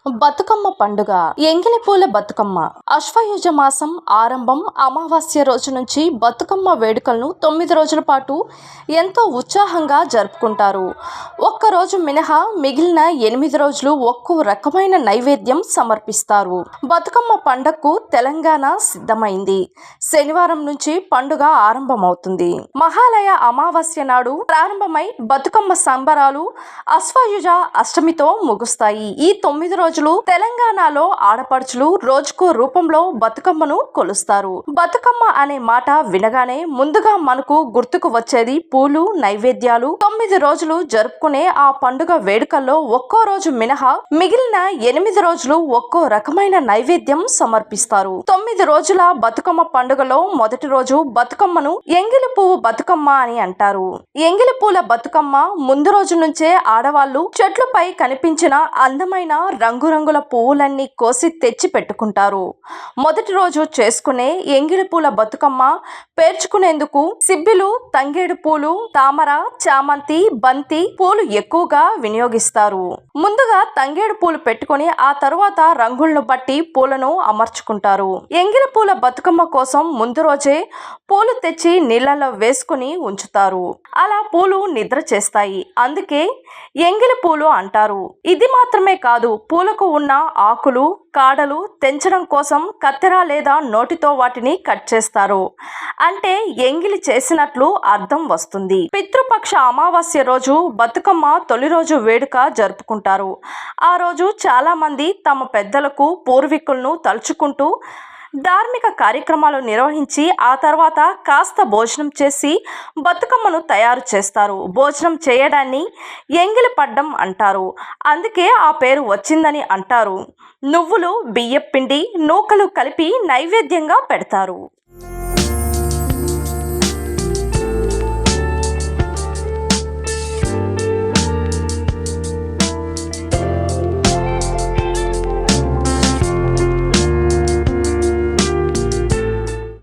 బతుకమ్మ పండుగ ఎంగిలి పూల బతుకమ్మ అశ్వయుజ మాసం ఆరంభం అమావాస్య రోజు నుంచి బతుకమ్మ వేడుకలను 9 రోజుల పాటు ఎంతో ఉత్సాహంగా జరుపుకుంటారు. ఒక్కరోజు మినహా మిగిలిన 8 రోజులు ఒక్కో రకమైన నైవేద్యం సమర్పిస్తారు. బతుకమ్మ పండుగకు తెలంగాణ సిద్ధమైంది. శనివారం నుంచి పండుగ ఆరంభమవుతుంది. మహాలయ అమావాస్య నాడు ప్రారంభమై బతుకమ్మ సంబరాలు అశ్వయుజ అష్టమితో ముగుస్తాయి. ఈ 9 రోజులు తెలంగాణలో ఆడపడుచులు రోజుకో రూపంలో బతుకమ్మను కొలుస్తారు. బతుకమ్మ అనే మాట వినగానే ముందుగా మనకు గుర్తుకు వచ్చేది పూలు, నైవేద్యాలు. 9 రోజులు జరుపుకునే ఆ పండుగ వేడుకల్లో ఒక్కో రోజు మినహా మిగిలిన 8 రోజులు ఒక్కో రకమైన నైవేద్యం సమర్పిస్తారు. 9 రోజుల బతుకమ్మ పండుగలో మొదటి రోజు బతుకమ్మను ఎంగిలి పువ్వు బతుకమ్మ అని అంటారు. ఎంగిలి పూల బతుకమ్మ ముందు రోజు నుంచే ఆడవాళ్లు చెట్లపై కనిపించిన అందమైన రంగురంగుల పువ్వులన్నీ కోసి తెచ్చి పెట్టుకుంటారు. మొదటి రోజు చేసుకునే ఎంగిలి పూల బతుకమ్మ పేర్చుకునేందుకు సిబ్బిలు, తంగేడు పూలు, తామర, చామంతి, బంతి పూలు ఎక్కువగా వినియోగిస్తారు. ముందుగా తంగేడు పూలు పెట్టుకుని ఆ తరువాత రంగులను బట్టి పూలను అమర్చుకుంటారు. ఎంగిలి పూల బతుకమ్మ కోసం ముందు రోజే పూలు తెచ్చి నీళ్లలో వేసుకుని ఉంచుతారు. అలా పూలు నిద్ర చేస్తాయి. అందుకే ఎంగిలి పూలు అంటారు. ఇది మాత్రమే కాదు, పూలకు ఉన్న ఆకులు, కాడలు తెంచడం కోసం కత్తెర లేదా నోటితో వాటిని కట్ చేస్తారు. అంటే ఎంగిలి చేసినట్లు అర్థం వస్తుంది. పితృపక్ష అమావాస్య రోజు బతుకమ్మ తొలి రోజు వేడుక జరుపుకుంటారు. ఆ రోజు చాలా మంది తమ పెద్దలకు, పూర్వీకులను తలుచుకుంటూ ధార్మిక కార్యక్రమాలు నిర్వహించి ఆ తర్వాత కాస్త భోజనం చేసి బతుకమ్మను తయారు చేస్తారు. భోజనం చేయడాన్ని ఎంగిలి పడ్డం అంటారు. అందుకే ఆ పేరు వచ్చిందని అంటారు. నువ్వులు, బియ్యపిండి, నూకలు కలిపి నైవేద్యంగా పెడతారు.